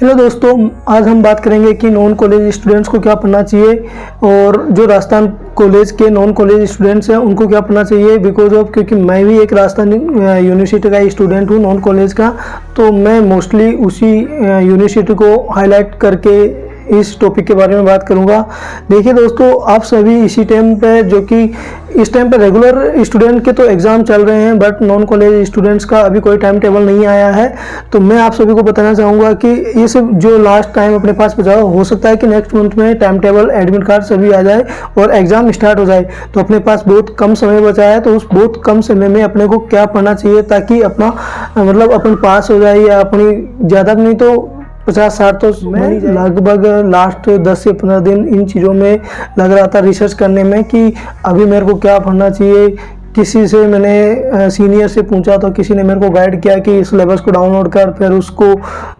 Hello दोस्तों, आज हम बात करेंगे कि नॉन कॉलेज स्टूडेंट्स को क्या पढ़ना चाहिए और जो राजस्थान कॉलेज के नॉन कॉलेज स्टूडेंट्स हैं उनको क्या पढ़ना चाहिए। बिकॉज ऑफ क्योंकि मैं भी एक राजस्थान यूनिवर्सिटी का स्टूडेंट हूँ नॉन कॉलेज का, तो मैं मोस्टली उसी यूनिवर्सिटी को हाईलाइट करके इस टॉपिक के बारे में बात करूंगा। देखिए दोस्तों, आप सभी इसी टाइम पे जो कि इस टाइम पे रेगुलर स्टूडेंट के तो एग्ज़ाम चल रहे हैं, बट नॉन कॉलेज स्टूडेंट्स का अभी कोई टाइम टेबल नहीं आया है। तो मैं आप सभी को बताना चाहूँगा कि ये सब जो लास्ट टाइम अपने पास बचा हो सकता है कि नेक्स्ट मंथ में टाइम टेबल, एडमिट कार्ड सभी आ जाए और एग्ज़ाम स्टार्ट हो जाए। तो अपने पास बहुत कम समय बचा है, तो उस बहुत कम समय में अपने को क्या पढ़ना चाहिए ताकि अपना मतलब अपन पास हो जाए, या अपनी ज़्यादा नहीं तो 50-60 तो मैं लगभग लास्ट 10 से 15 दिन इन चीज़ों में लग रहा था रिसर्च करने में कि अभी मेरे को क्या पढ़ना चाहिए। किसी से मैंने सीनियर से पूछा तो किसी ने मेरे को गाइड किया कि सिलेबस को डाउनलोड कर, फिर उसको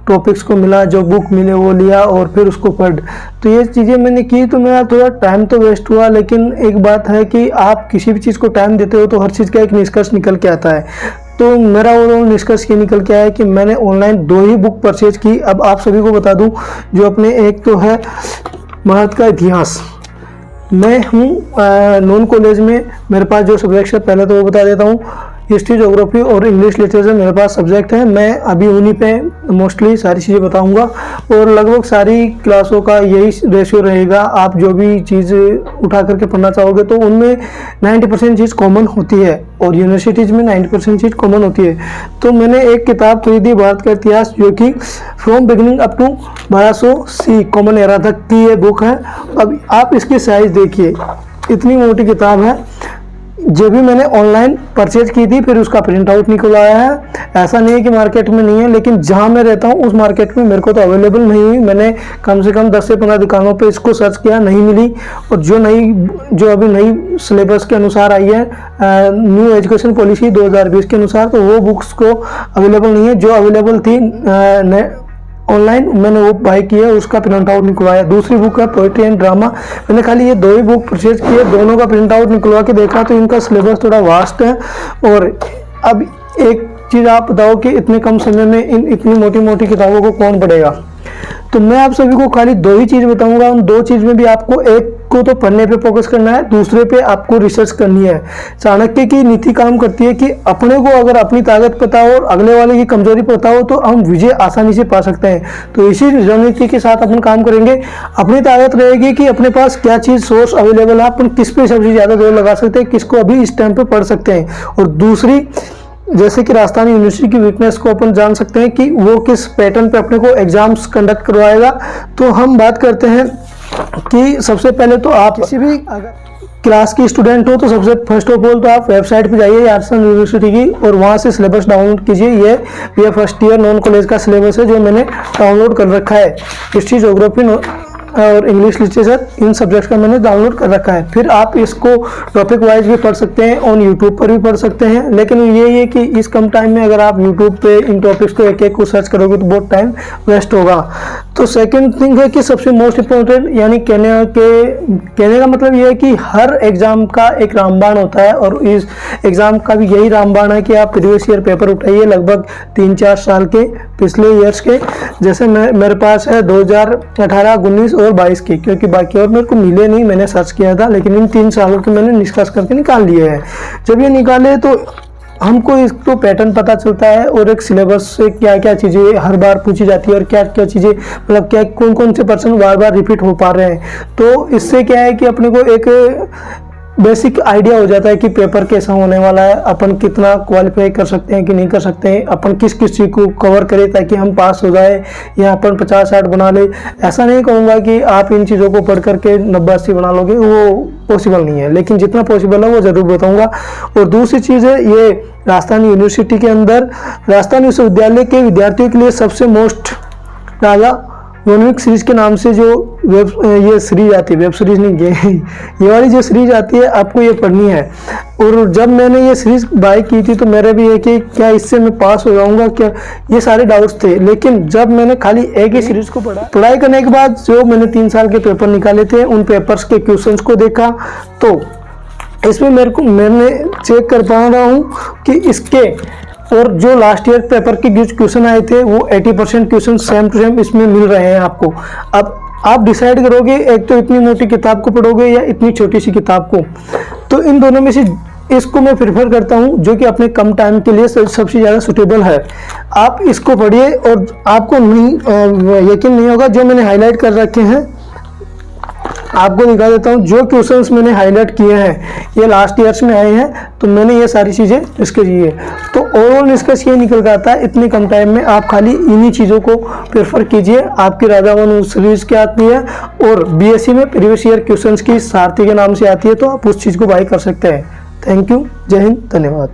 टॉपिक्स को मिला, जो बुक मिले वो लिया और फिर उसको पढ़। तो ये चीज़ें मैंने की, तो मेरा थोड़ा टाइम तो वेस्ट हुआ, लेकिन एक बात है कि आप किसी भी चीज़ को टाइम देते हो तो हर चीज़ का एक निष्कर्ष निकल के आता है। तो मेरा ओवरऑल निष्कर्ष ये निकल के आया कि मैंने ऑनलाइन 2 ही बुक परचेज की। अब आप सभी को बता दूं, जो अपने एक तो है भारत का इतिहास। मैं हूँ नॉन कॉलेज में, मेरे पास जो सब्जेक्ट है पहले तो वो बता देता हूँ। हिस्ट्री, ज्योग्राफी और इंग्लिश लिटरेचर मेरे पास सब्जेक्ट है। मैं अभी उन्हीं पे मोस्टली सारी चीज़ें बताऊंगा और लगभग सारी क्लासों का यही रेशियो रहेगा। आप जो भी चीज़ उठा करके पढ़ना चाहोगे तो उनमें 90% चीज़ कॉमन होती है और यूनिवर्सिटीज़ में 90% चीज़ कॉमन होती है। तो मैंने एक किताब खरीदी, भारत का इतिहास, जो कि from beginning up to 1200 C common era तक की ये बुक है। अब आप इसकी साइज़ देखिए, इतनी मोटी किताब है। जो भी मैंने ऑनलाइन परचेज की थी, फिर उसका प्रिंट आउट निकलवाया है। ऐसा नहीं है कि मार्केट में नहीं है, लेकिन जहां मैं रहता हूं उस मार्केट में मेरे को तो अवेलेबल नहीं हुई। मैंने कम से कम 10 से 15 दुकानों पे इसको सर्च किया, नहीं मिली। और जो अभी नई सिलेबस के अनुसार आई है, न्यू एजुकेशन पॉलिसी 2020 के अनुसार, तो वो बुक्स को अवेलेबल नहीं है। जो अवेलेबल थी ऑनलाइन मैंने वो बाय किया, उसका प्रिंट आउट निकलवाया। दूसरी बुक है पोएट्री एंड ड्रामा। मैंने खाली ये 2 ही बुक परचेज किए, दोनों का प्रिंट आउट निकलवा के देखा तो इनका सिलेबस थोड़ा वास्ट है। और अब एक चीज़ आप बताओ कि इतने कम समय में इन इतनी मोटी मोटी किताबों को कौन पढ़ेगा। तो मैं आप सभी को खाली 2 ही चीज़ बताऊंगा। उन 2 चीज़ में भी आपको एक को तो पढ़ने पे फोकस करना है, दूसरे पे आपको रिसर्च करनी है। चाणक्य की नीति काम करती है कि अपने को अगर अपनी ताकत पता हो और अगले वाले की कमजोरी पता हो तो हम विजय आसानी से पा सकते हैं। तो इसी रणनीति के साथ अपन काम करेंगे। अपनी ताकत रहेगी कि अपने पास क्या चीज़ सोर्स अवेलेबल है, अपन किस पे सबसे ज़्यादा जोर लगा सकते हैं, किसको अभी इस टाइम पे पढ़ सकते हैं। और दूसरी, जैसे कि राजस्थान यूनिवर्सिटी की वीकनेस को अपन जान सकते हैं कि वो किस पैटर्न पे अपने को एग्जाम्स कंडक्ट करवाएगा। तो हम बात करते हैं कि सबसे पहले तो आप किसी भी क्लास की स्टूडेंट हो तो सबसे फर्स्ट ऑफ ऑल तो आप वेबसाइट पे जाइए राजस्थान यूनिवर्सिटी की, और वहाँ से सिलेबस डाउनलोड कीजिए। ये फर्स्ट ईयर नॉन कॉलेज का सिलेबस है जो मैंने डाउनलोड कर रखा है। हिस्ट्री, ज्योग्राफी और इंग्लिश लिटरेचर, इन सब्जेक्ट्स का मैंने डाउनलोड कर रखा है। फिर आप इसको टॉपिक वाइज भी पढ़ सकते हैं, ऑन यूट्यूब पर भी पढ़ सकते हैं। लेकिन ये है कि इस कम टाइम में अगर आप यूट्यूब पे इन टॉपिक्स को एक एक को सर्च करोगे तो बहुत टाइम वेस्ट होगा। तो सेकंड थिंग है कि सबसे मोस्ट इम्पोर्टेंट, यानी कहने का मतलब ये है कि हर एग्जाम का एक रामबाण होता है, और इस एग्जाम का भी यही रामबाण है कि आप प्रीवियस ईयर पेपर उठाइए, लगभग 3-4 साल के पिछले ईयर्स के। जैसे मेरे पास है 2018, 19 और 22 की, क्योंकि बाकी और मेरे को मिले नहीं, मैंने सर्च किया था, लेकिन इन 3 सालों के मैंने निष्कर्ष करके निकाल लिए हैं। जब ये निकाले तो हमको इसको पैटर्न पता चलता है, और एक सिलेबस से क्या क्या चीज़ें हर बार पूछी जाती है और क्या क्या चीज़ें मतलब क्या कौन कौन से पर्सन बार बार रिपीट हो पा रहे हैं। तो इससे क्या है कि अपने को एक बेसिक आइडिया हो जाता है कि पेपर कैसा होने वाला है, अपन कितना क्वालिफाई कर सकते हैं कि नहीं कर सकते हैं, अपन किस किस चीज़ को कवर करें ताकि हम पास हो जाए, या अपन 50-60 बना ले। ऐसा नहीं कहूँगा कि आप इन चीज़ों को पढ़ करके 90-80 बना लोगे, वो पॉसिबल नहीं है, लेकिन जितना पॉसिबल है वो ज़रूर बताऊँगा। और दूसरी चीज़ है, ये राजस्थान यूनिवर्सिटी के अंदर राजस्थान विश्वविद्यालय के विद्यार्थियों के लिए सबसे मोस्ट राजा वनविक सीरीज के नाम से जो ये सीरीज आती है, वेब सीरीज नहीं, ये वाली जो सीरीज आती है आपको ये पढ़नी है। और जब मैंने ये सीरीज बाय की थी तो मेरे भी है कि क्या इससे मैं पास हो जाऊंगा, क्या, ये सारे डाउट्स थे। लेकिन जब मैंने खाली एक ही सीरीज को पढ़ाई करने के बाद जो मैंने 3 साल के पेपर निकाले थे, उन पेपर्स के क्वेश्चंस को देखा, तो इसमें मैंने चेक कर पा रहा हूँ कि इसके और जो लास्ट ईयर पेपर के जो क्वेश्चन आए थे वो 80% क्वेश्चन सेम टू सेम इसमें मिल रहे हैं आपको। अब आप डिसाइड करोगे एक तो इतनी मोटी किताब को पढ़ोगे या इतनी छोटी सी किताब को। तो इन दोनों में से इसको मैं प्रेफर करता हूँ जो कि अपने कम टाइम के लिए सबसे ज़्यादा सुटेबल है। आप इसको पढ़िए और आपको नहीं यकीन नहीं होगा। जो मैंने हाईलाइट कर रखे हैं आपको दिखा देता हूँ। जो क्वेश्चंस मैंने हाईलाइट किए हैं ये लास्ट ईयर्स में आए हैं, तो मैंने ये सारी चीज़ें डिस्कस की है। तो ओवरऑल निष्कर्ष ये निकल कर आता है इतने कम टाइम में आप खाली इन्हीं चीज़ों को प्रेफर कीजिए। आपकी राजा वन सीरीज क्या आती है और बीएससी में प्रीवियस ईयर क्वेश्चंस की सारथी के नाम से आती है, तो आप उस चीज़ को बाय कर सकते हैं। थैंक यू, जय हिंद, धन्यवाद।